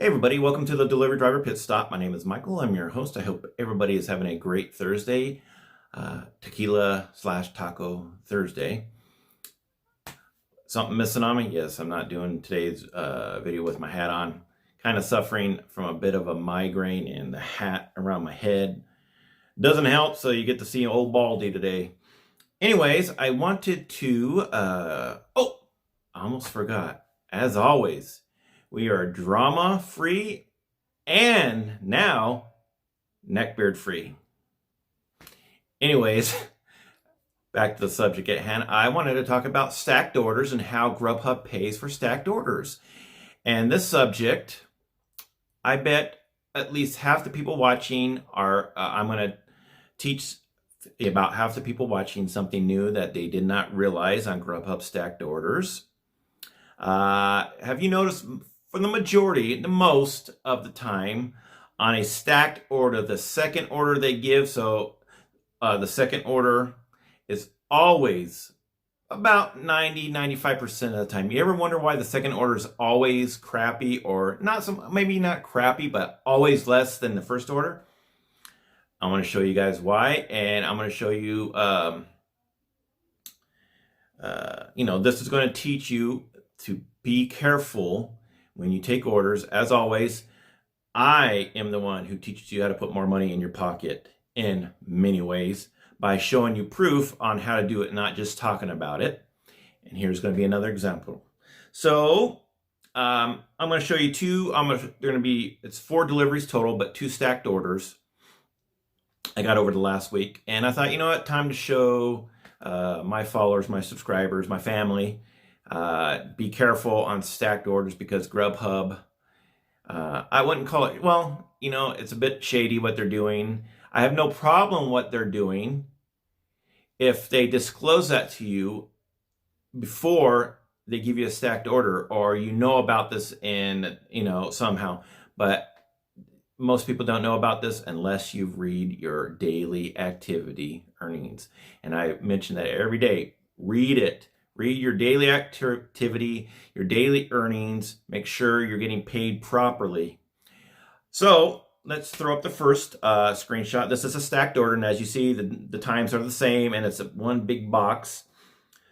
Hey everybody, welcome to the Delivery Driver Pit Stop. My name is Michael. I'm your host. I hope everybody is having a great Thursday, tequila/taco Thursday. Something missing on me? Yes, I'm not doing today's video with my hat on. Kind of suffering from a bit of a migraine and the hat around my head doesn't help, so you get to see old Baldy today. Anyways, I wanted to, I almost forgot. As always, we are drama free and now neckbeard free. Anyways, back to the subject at hand. I wanted to talk about stacked orders and how GrubHub pays for stacked orders. And this subject, I bet at least half the people watching are, I'm going to teach about half the people watching something new that they did not realize on GrubHub stacked orders. Have you noticed for the majority, the most of the time, on a stacked order, the second order they give, so the second order is always about 90-95% of the time. You ever wonder why the second order is always crappy, or maybe not crappy, but always less than the first order? I want to show you guys why, and I'm going to show you, this is going to teach you to be careful when you take orders. As always, I am the one who teaches you how to put more money in your pocket in many ways by showing you proof on how to do it, not just talking about it. And here's going to be another example. So I'm going to show you it's 4 deliveries total, but 2 stacked orders I got over the last week. And I thought, you know what, time to show my followers, my subscribers, my family, be careful on stacked orders, because GrubHub, I wouldn't call it, it's a bit shady what they're doing. I have no problem what they're doing if they disclose that to you before they give you a stacked order, or about this and somehow. But most people don't know about this unless you read your daily activity earnings. And I mention that every day. Read it. Read your daily activity, your daily earnings. Make sure you're getting paid properly. So let's throw up the first screenshot. This is a stacked order, and as you see, the times are the same, and it's one big box.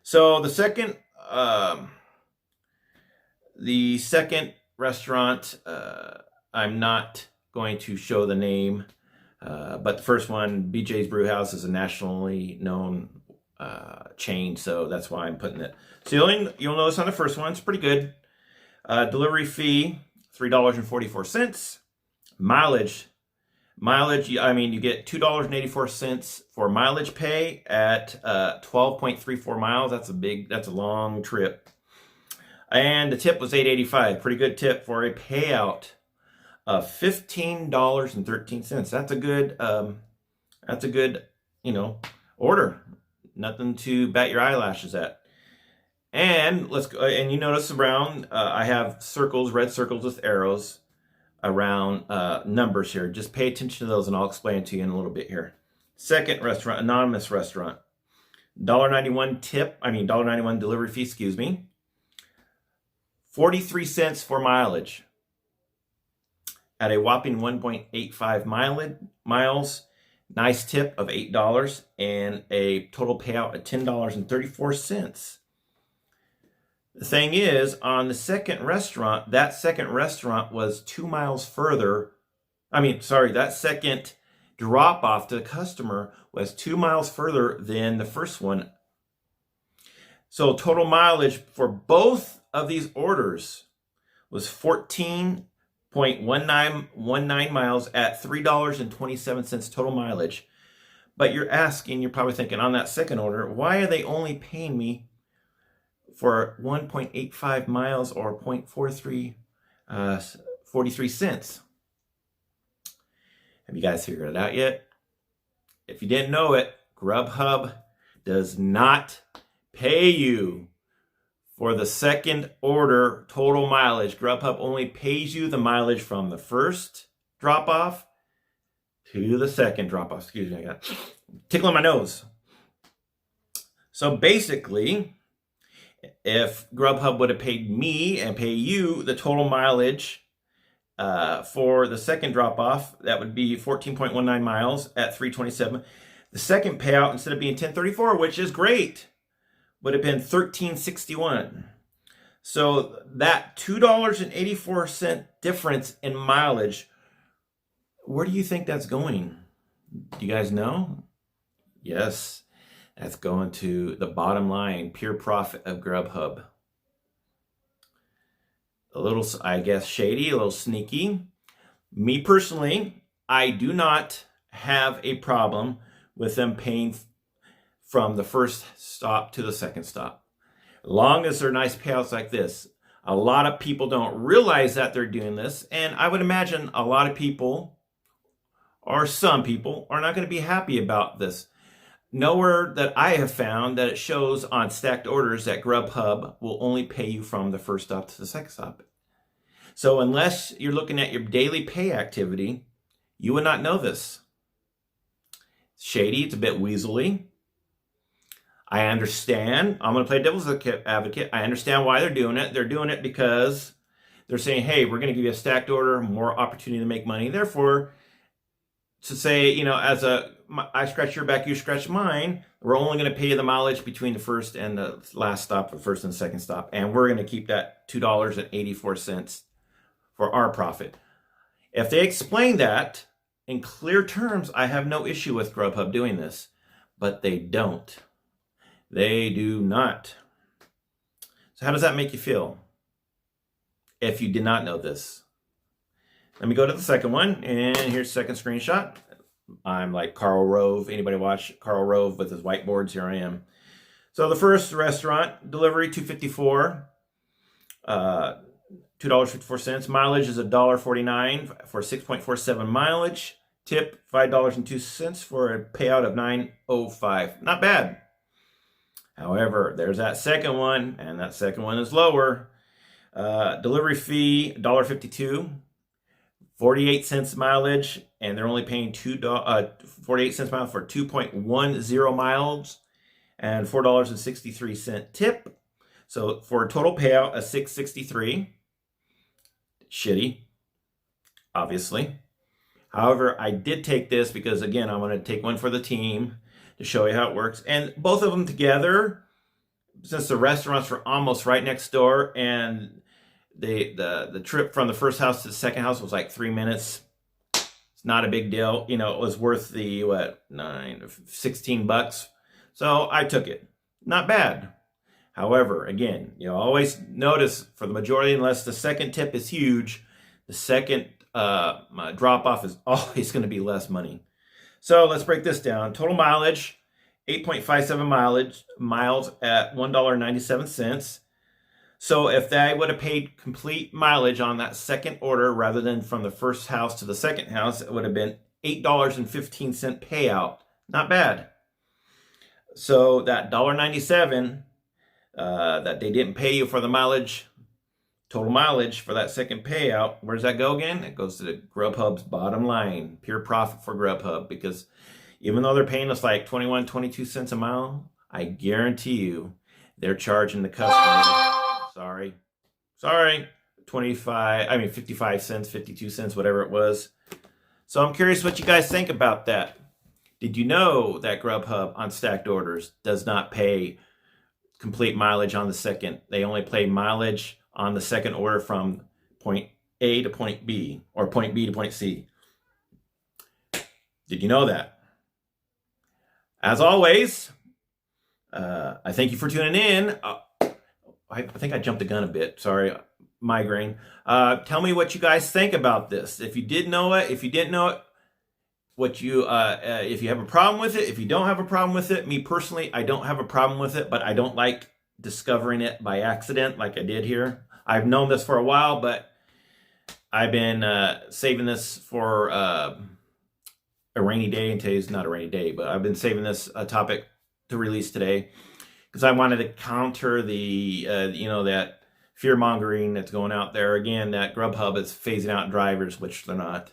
So the second restaurant, I'm not going to show the name, but the first one, BJ's Brewhouse, is a nationally known chain, so that's why I'm putting it. So you'll notice on the first one, it's pretty good. Delivery fee, $3.44. Mileage, you get $2.84 for mileage pay at 12.34 miles. That's a long trip. And the tip was $8.85. Pretty good tip for a payout of $15.13. That's a good, order. Nothing to bat your eyelashes at. And let's go. And you notice around, I have red circles with arrows around numbers here. Just pay attention to those, and I'll explain it to you in a little bit here. Second restaurant, anonymous restaurant, $1.91 delivery fee. 43 cents for mileage at a whopping 1.85 miles. Nice tip of $8 and a total payout of $10.34. The thing is, on the second restaurant, that second restaurant was 2 miles further. That second drop off to the customer was 2 miles further than the first one. So total mileage for both of these orders was 14.19 miles at $3.27 total mileage. But you're probably thinking on that second order, why are they only paying me for 1.85 miles or 43 cents? Have you guys figured it out yet? If you didn't know it, GrubHub does not pay you for the second order total mileage. GrubHub only pays you the mileage from the first drop-off to the second drop-off. Excuse me, I got tickle in my nose. So basically, if GrubHub would have paid me and pay you the total mileage For the second drop off, that would be 14.19 miles at 327. The second payout, instead of being 1034, which is great, would have been 1361. So that $2.84 difference in mileage, where do you think that's going? Do you guys know? Yes, that's going to the bottom line, pure profit of GrubHub. A little, I guess, shady, a little sneaky. Me personally, I do not have a problem with them paying from the first stop to the second stop. Long as they're nice payouts like this. A lot of people don't realize that they're doing this, and I would imagine a lot of people, or some people, are not going to be happy about this. Nowhere that I have found that it shows on stacked orders that GrubHub will only pay you from the first stop to the second stop. So unless you're looking at your daily pay activity, you would not know this. It's shady, it's a bit weaselly. I understand. I'm going to play devil's advocate. I understand why they're doing it. They're doing it because they're saying, hey, we're going to give you a stacked order, more opportunity to make money. Therefore, to say, you know, as I scratch your back, you scratch mine, we're only going to pay you the mileage between the first and the last stop, the first and the second stop. And we're going to keep that $2.84 for our profit. If they explain that in clear terms, I have no issue with GrubHub doing this. But they don't. They do not. So how does that make you feel if you did not know this? Let me go to the second one, and here's the second screenshot. I'm like Karl Rove. Anybody watch Karl Rove with his whiteboards? Here I am. So the first restaurant, delivery, $2.54, $2.54. Mileage is $1.49 for 6.47 mileage. Tip, $5.02 for a payout of $9.05. Not bad. However, there's that second one, and that second one is lower. Delivery fee, $1.52, 48 cents mileage, and they're only paying 48 cents miles for 2.10 miles, and $4.63 tip. So for a total payout of $6.63. Shitty, obviously. However, I did take this because, again, I want to take one for the team to show you how it works. And both of them together, since the restaurants were almost right next door, and the trip from the first house to the second house was like 3 minutes. It's not a big deal. You know, it was worth the, $16. So I took it. Not bad. However, again, you always notice for the majority, unless the second tip is huge, the second drop off is always going to be less money. So let's break this down. Total mileage, 8.57 miles at $1.97. So if they would have paid complete mileage on that second order rather than from the first house to the second house, it would have been $8.15 payout. Not bad. So that $1.97 that they didn't pay you for the mileage, total mileage for that second payout, where does that go again? It goes to the GrubHub's bottom line, pure profit for GrubHub, because even though they're paying us like 21, 22 cents a mile, I guarantee you they're charging the customer, sorry, 55 cents, 52 cents, whatever it was. So I'm curious what you guys think about that. Did you know that GrubHub on stacked orders does not pay complete mileage on the second? They only pay mileage on the second order from point A to point B, or point B to point C. Did you know that? As always, I thank you for tuning in. I think I jumped the gun a bit. Sorry, migraine. Tell me what you guys think about this. If you did know it, if you didn't know it, if you have a problem with it, if you don't have a problem with it. Me personally, I don't have a problem with it, but I don't like discovering it by accident like I did here. I've known this for a while, but I've been saving this for a rainy day, and today's not a rainy day, but I've been saving this topic to release today because I wanted to counter the, that fear-mongering that's going out there. Again, that GrubHub is phasing out drivers, which they're not.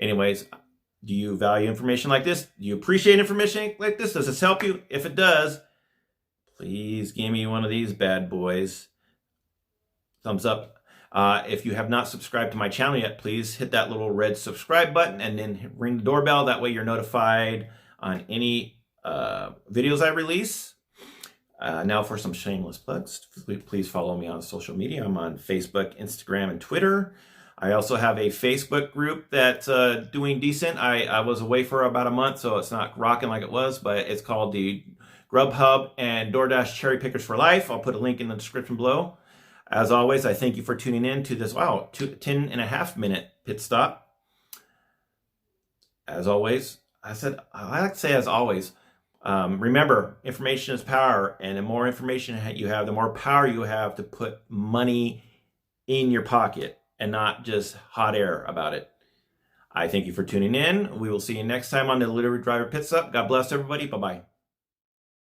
Anyways, do you value information like this? Do you appreciate information like this? Does this help you? If it does, please give me one of these bad boys. Thumbs up. If you have not subscribed to my channel yet, please hit that little red subscribe button and then ring the doorbell. That way you're notified on any videos I release. Now for some shameless plugs. Please follow me on social media. I'm on Facebook, Instagram, and Twitter. I also have a Facebook group that's doing decent. I was away for about a month, so it's not rocking like it was, but it's called the GrubHub and DoorDash Cherry Pickers for Life. I'll put a link in the description below. As always, I thank you for tuning in to this, 10.5-minute pit stop. As always, I like to say as always, remember, information is power, and the more information you have, the more power you have to put money in your pocket and not just hot air about it. I thank you for tuning in. We will see you next time on the Delivery Driver Pit Stop. God bless everybody. Bye-bye.